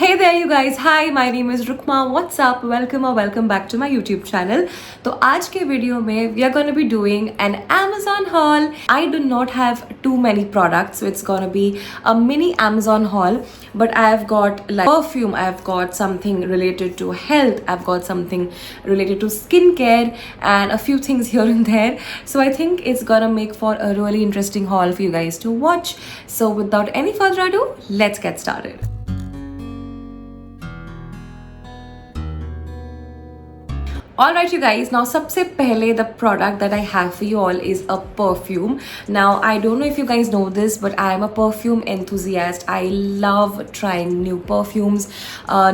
Hey there you guys, hi, my name is Rukma. What's up? Welcome or welcome back to my YouTube channel. तो आज के video में we are going to be doing an Amazon haul. I do not have too many products, so it's going to be a mini Amazon haul. But I've got like perfume, I've got something related to health, I've got something related to skincare and a few things here and there. So I think it's gonna make for a really interesting haul for you guys to watch. So without any further ado, let's get started. Alright you guys, now सबसे पहले the product that I have for you all is a perfume. Now I don't know if you guys know this, but I am a perfume enthusiast. I love trying new perfumes,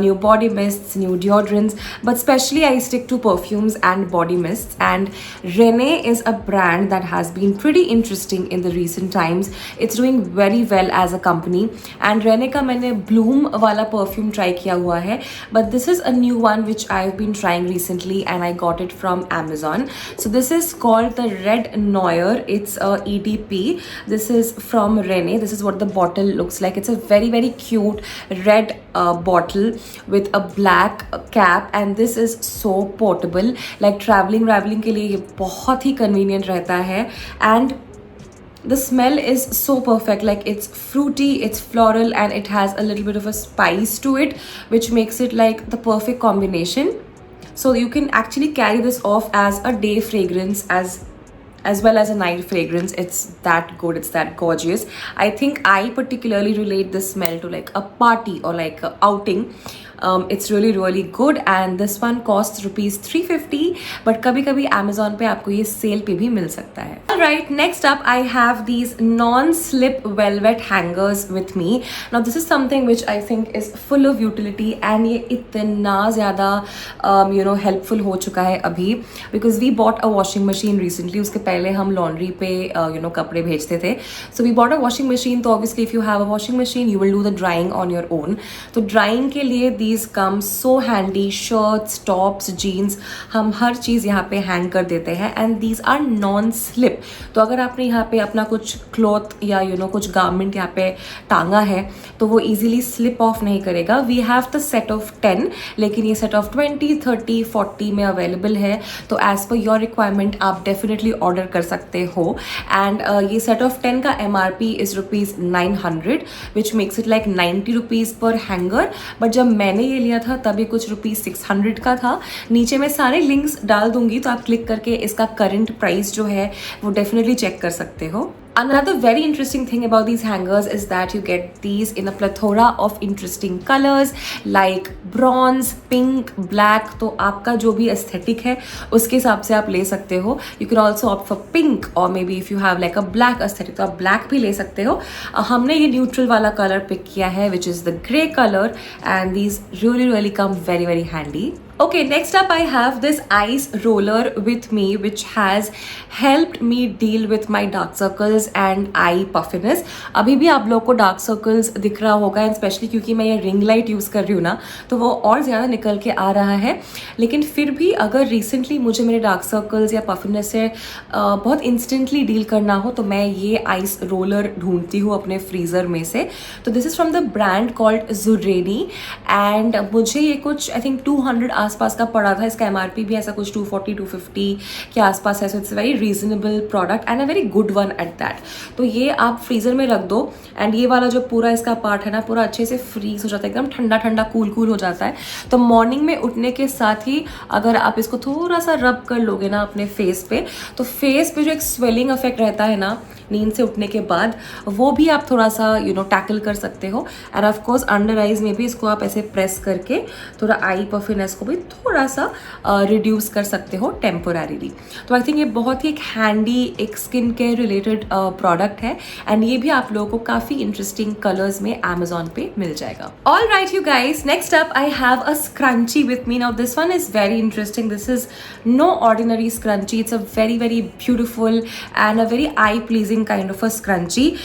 new body mists, new deodorants, but especially I stick to perfumes and body mists. And Rene is a brand that has been pretty interesting in the recent times. It's doing very well as a company. And Rene का मैंने Bloom वाला perfume try किया हुआ है, but this is a new one which I've been trying recently and I got it from Amazon. So this is called the Red Noir. It's a EDP. This is from Rene. This is what the bottle looks like. It's a very cute red bottle with a black cap, and this is so portable. Like traveling के लिए ये बहुत ही convenient रहता है. And the smell is so perfect, like it's fruity, it's floral, and it has a little bit of a spice to it, which makes it like the perfect combination. So you can actually carry this off as a day fragrance as well as a night fragrance. It's that good, it's that gorgeous. I think I particularly relate this smell to like a party or like a outing. It's really good, and this one costs rupees 350, but कभी Amazon पे आपको ये cell पे भी मिल सकता है. Alright, next up I have these non-slip velvet hangers with me. Now this is something which I think is full of utility, and ये इतना ज़्यादा helpful हो चुका है अभी, because we bought a washing machine recently. उसके पहले हम laundry पे कपड़े भेजते थे. So we bought a washing machine. तो obviously if you have a washing machine, you will do the drying on your own. तो drying के लिए these come so handy. Shirts, tops, jeans, हम हर चीज़ यहाँ पे hang कर देते हैं, and these are non-slip. तो अगर आपने यहाँ पे अपना कुछ क्लॉथ या कुछ गारमेंट यहाँ पे टांगा है तो वो easily slip off नहीं करेगा. We have the set of 10, लेकिन ये set of 20, 30, 40 में अवेलेबल है. तो as per your requirement आप definitely order कर सकते हो. And ये set of 10 का MRP is rupees 900, which makes it like 90 rupees per hanger. But जब मैंने ये लिया था तभी कुछ rupees 600 का था. नीचे मैं सारे लिंक्स डाल दूंगी, तो आप क्लिक करके इसका करंट प्राइस जो है वो डेफिनेटली चेक कर सकते हो. Another very interesting thing about these hangers is that you get these in a plethora of interesting colors like bronze, pink, black. तो आपका जो भी aesthetic है उसके हिसाब से आप ले सकते हो. You can also opt for pink, or maybe if you have like a black aesthetic तो आप black भी ले सकते हो. हमने ये neutral वाला color pick किया है, which is the grey color, and these really come very handy. Okay, next up I have this ice roller with me, which has helped me deal with my dark circles and eye puffiness. अभी भी आप लोगों को dark circles दिख रहा होगा, and especially क्योंकि मैं ये ring light यूज़ कर रही हूँ ना, तो वो और ज़्यादा निकल के आ रहा है. लेकिन फिर भी अगर recently मुझे मेरे dark circles या puffiness से बहुत instantly deal करना हो तो मैं ये ice roller ढूंढती हूँ अपने freezer में से. तो this is from the brand called Zureni, and मुझे ये कुछ I think 200 आसपास का पड़ा था. इसका MRP भी ऐसा कुछ 240 250 के आसपास है. So it's very reasonable product and a very good one at that. तो ये आप फ्रीज़र में रख दो, एंड ये वाला जो पूरा इसका पार्ट है ना, पूरा अच्छे से फ्रीज हो जाता है, एकदम ठंडा कूल हो जाता है. तो मॉर्निंग में उठने के साथ ही अगर आप इसको थोड़ा सा रब कर लोगे ना अपने फेस पे, तो फेस पे जो एक स्वेलिंग इफेक्ट रहता है ना नींद से उठने के बाद, वो भी आप थोड़ा सा टैकल कर सकते हो. End of course under eyes में भी इसको आप ऐसे प्रेस करके थोड़ा आई पफिनेस को भी थोड़ा सा रिड्यूस कर सकते हो टेम्पोररीली. तो आई थिंक ये बहुत ही एक हैंडी एक स्किन केयर रिलेटेड प्रोडक्ट है, एंड ये भी आप लोगों को काफ़ी इंटरेस्टिंग कलर्स में अमेजोन पे मिल जाएगा. All right you guys, next up I have a scrunchie with me. Now this one is very interesting. This is no ordinary scrunchie. It's a very beautiful and a very eye pleasing looking kind of a scrunchie.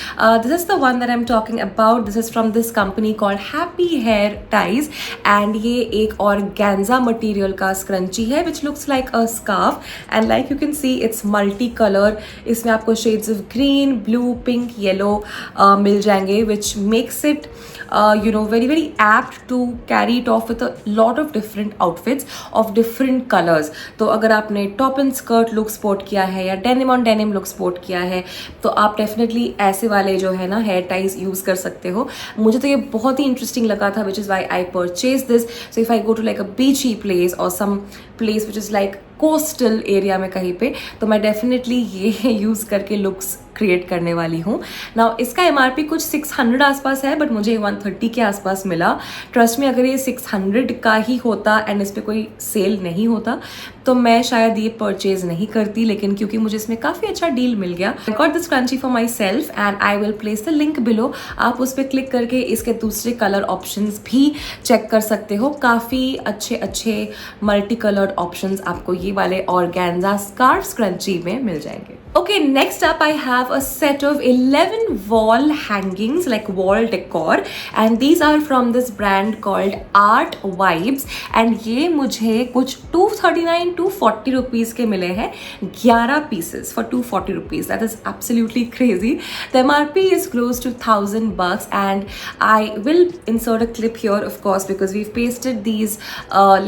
This is the one that I'm talking about. This is from this company called Happy Hair Ties, and ये एक organza material का scrunchie है which looks like a scarf, and like you can see it's multi-color. इसमें आपको shades of green, blue, pink, yellow मिल जाएंगे, which makes it very apt to carry it off with a lot of different outfits of different colors. तो अगर आपने top and skirt look sport किया है या denim on denim look sport किया है तो आप डेफिनेटली ऐसे वाले जो है ना हेयर टाइज यूज़ कर सकते हो. मुझे तो ये बहुत ही इंटरेस्टिंग लगा था, which is why I purchase this. So if I go to like a beachy place और some place which is like coastal area में कहीं पे, तो मैं डेफिनेटली ये यूज़ करके लुक्स क्रिएट करने वाली हूँ. नाउ इसका MRP कुछ 600 आसपास है, बट मुझे 130 के आसपास मिला. ट्रस्ट में अगर ये 600 का ही होता एंड इस पर कोई सेल नहीं होता तो मैं शायद ये परचेज नहीं करती, लेकिन क्योंकि मुझे इसमें काफ़ी अच्छा डील मिल गया. I got this crunchy for my self and I will place the link below. आप उस पर क्लिक करके इसके दूसरे कलर ऑप्शंस भी चेक कर सकते हो. काफ़ी अच्छे अच्छे मल्टी कलर्ड ऑप्शंस आपको ये वाले ऑर्गेन्जा स्कार्फ स्क्रंची में मिल जाएंगे. Okay, next up I have a set of 11 wall hangings, like wall decor, and these are from this brand called Art Vibes, and ये मुझे कुछ 239 to 40 rupees के मिले हैं. 11 pieces for 240 rupees. That is absolutely crazy. The MRP is close to $1,000, and I will insert a clip here, of course, because we've pasted these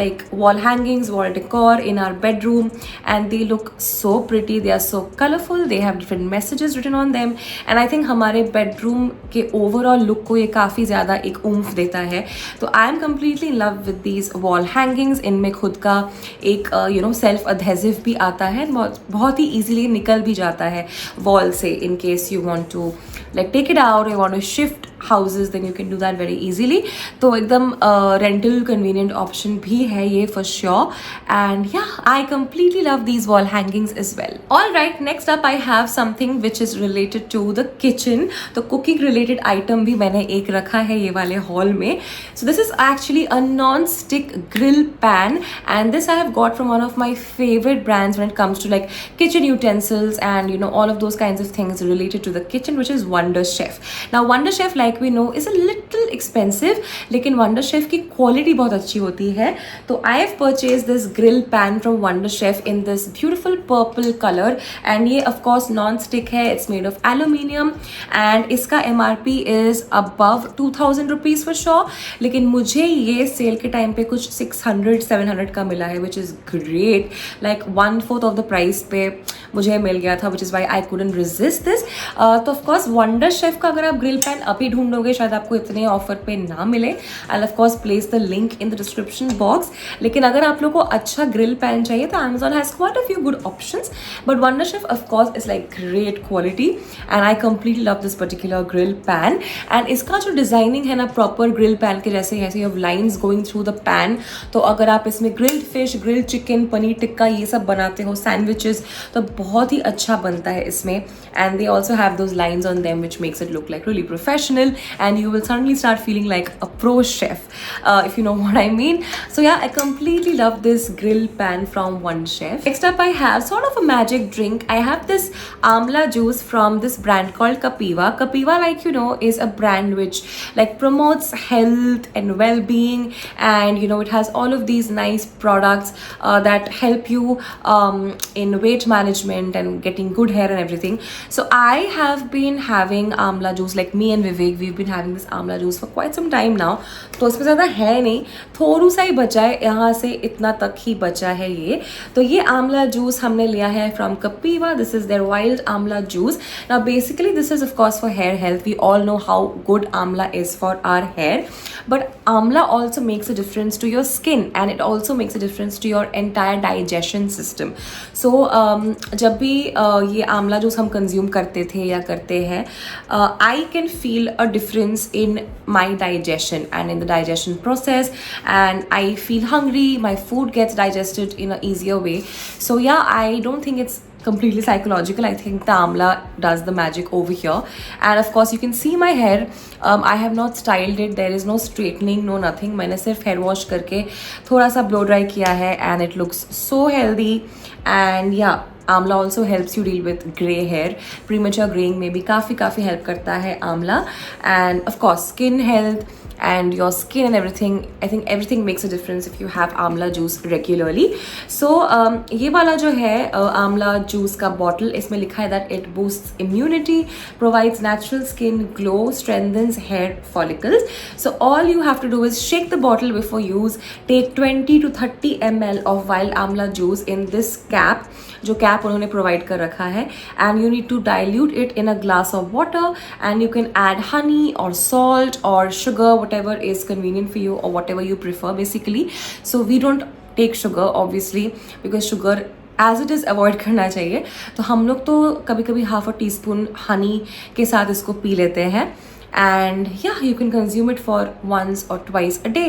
like wall hangings, wall decor in our bedroom, and they look so pretty. They are so colorful. They have different messages written on them, and I think हमारे bedroom के overall look को ये काफ़ी ज़्यादा एक ऊम्फ देता है. तो I am completely in love with these wall hangings. इनमें खुद का एक सेल्फ अधेसिव भी आता है, बहुत ही ईजिली निकल भी जाता है वॉल से. In case you want to like take it out, you want to shift houses, then you can do that very easily. तो एकदम rental convenient option भी है ये for sure. And yeah, I completely love these wall hangings as well. All right, next up I have something which is related to the kitchen. तो cooking related item भी मैंने एक रखा है ये वाले hall में. So this is actually a non-stick grill pan, and this I have got from one of my favorite brands when it comes to like kitchen utensils and all of those kinds of things related to the kitchen, which is Wonder Chef. Now Wonder Chef, like we know, is a little expensive, लेकिन Wonder Chef की quality बहुत अच्छी होती है. तो I have purchased this grill pan from Wonder Chef in this beautiful purple color, and ये of course non-stick है. It's made of aluminium and इसका MRP is above 2,000 rupees for sure, लेकिन मुझे ये सेल के टाइम पे कुछ 600-700 का मिला है, which is great. Like 1/4 of the price पे मुझे मिल गया था, which is why I couldn't resist this. तो of course Wonder Chef का अगर आप grill pan अभी ढूंढोगे शायद आपको इतने ऑफर पे ना मिले. I'll of course place the link in the description box. लेकिन अगर आप लोग को अच्छा grill pan चाहिए तो Amazon has quite a few good options, but Wonder Chef of course is like great quality, and I completely love this particular grill pan. And इसका जो डिजाइनिंग है ना प्रॉपर grill pan के जैसे ऐसे you have lines going through the pan. तो अगर आप इसमें grilled fish, grilled chicken, paneer tikka ये सब बनाते हो, sandwiches, तो बहुत ही अच्छा बनता है इसमें. And they also have those lines on them which makes it look like really professional, and you will suddenly start feeling like a pro chef, if you know what I mean. So yeah, I completely love this grill pan from Wonder Chef. Next up I have sort of a magic drink. I have this amla juice from this brand called Kapiva. Kapiva, like is a brand which like promotes health and well-being, and it has all of these nice products that help you in weight management and getting good hair and everything. So I have been having amla juice, like me and Vivek, we've been having this amla juice for quite some time now. तो इसमें ज़्यादा है नहीं, थोड़ा सा ही बचा है, यहाँ से इतना तक ही बचा है ये. तो ये आमला जूस हमने लिया है from Kapiva. This is their wild amla juice. Now basically this is of course for hair health. We all know how good amla is for our hair, but amla also makes a difference to your skin, and it also makes a difference to your entire digestion system. So जब भी ये Amla juice हम consume करते थे या करते हैं, I can feel a difference in my digestion and in the digestion process, and I feel hungry, my food gets digested in an easier way. So yeah, I don't think it's completely psychological. I think the amla does the magic over here. And of course you can see my hair. I have not styled it. There is no straightening, no nothing. मैंने सिर्फ hair wash करके थोड़ा सा blow dry किया है, and it looks so healthy. And yeah, amla also helps you deal with grey hair, premature greying में भी काफ़ी हेल्प करता है आंवला. And of course skin health and your skin and everything, I think everything makes a difference if you have amla juice regularly. So ये वाला जो है amla juice का bottle, इसमें लिखा है that it boosts immunity, provides natural skin glow, strengthens hair follicles. So all you have to do is shake the bottle before use. Take 20 to 30 ml of wild amla juice in this cap, जो cap उन्होंने provide कर रखा है, and you need to dilute it in a glass of water and you can add honey और salt और sugar, whatever is convenient for you or whatever you prefer basically. So we don't take sugar obviously because sugar as it is avoid करना चाहिए. तो हम लोग तो कभी कभी half a teaspoon honey के साथ इसको पी लेते हैं. And yeah, you can consume it for once or twice a day,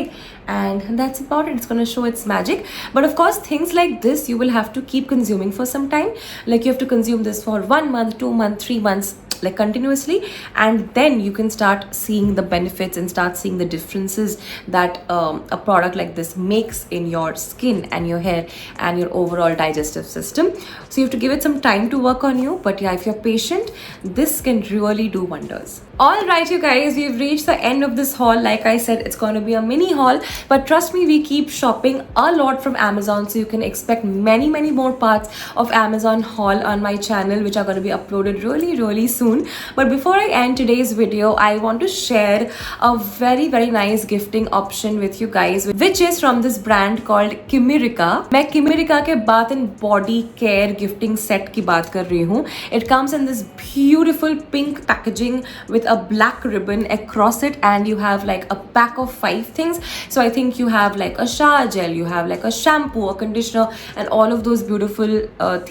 and that's about it. It's gonna show its magic. But of course, things like this you will have to keep consuming for some time. Like you have to consume this for 1 month, 2 months, 3 months, like continuously, and then you can start seeing the benefits and start seeing the differences that a product like this makes in your skin and your hair and your overall digestive system. So you have to give it some time to work on you, but yeah, if you're patient, this can really do wonders. All right, you guys, we've reached the end of this haul. Like I said, it's going to be a mini haul, but trust me, we keep shopping a lot from Amazon, so you can expect many more parts of Amazon haul on my channel, which are going to be uploaded really soon. But before I end today's video, I want to share a very nice gifting option with you guys, which is from this brand called Kimirica. मैं Kimirica के Bath and Body Care gifting set की बात कर रही हूँ. It comes in this beautiful pink packaging with a black ribbon across it, and you have like a pack of 5 things. So I think you have like a shower gel, you have like a shampoo, a conditioner, and all of those beautiful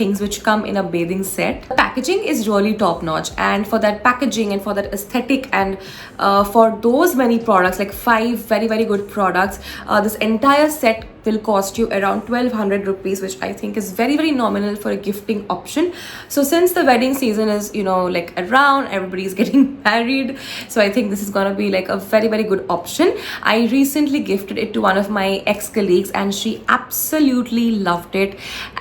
things which come in a bathing set. The packaging is really top notch, and for that packaging and for that aesthetic and for those many products, like 5 very good products, this entire set will cost you around 1200 rupees, which I think is very nominal for a gifting option. So since the wedding season is, you know, like around, everybody's getting married, so I think this is gonna be like a very good option. I recently gifted it to one of my ex-colleagues and she absolutely loved it,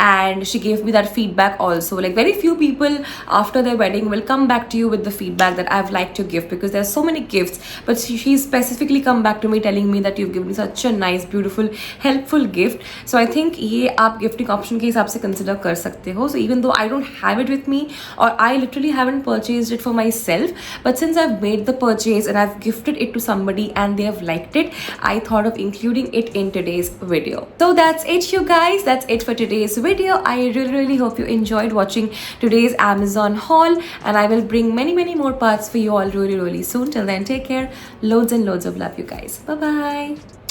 and she gave me that feedback also. Like very few people after their wedding will come back to you with the feedback that I've liked your gift, because there's so many gifts, but she specifically come back to me telling me that you've given me such a nice, beautiful, helpful gift. So I think ये आप gifting option के हिसाब से consider कर सकते हो. So even though I don't have it with me, or I literally haven't purchased it for myself, but since I've made the purchase and I've gifted it to somebody and they have liked it, I thought of including it in today's video. So that's it, you guys. That's it for today's video. I really hope you enjoyed watching today's Amazon haul, and I will bring many more parts for you all really soon. Till then, take care. Loads and loads of love, you guys. Bye bye.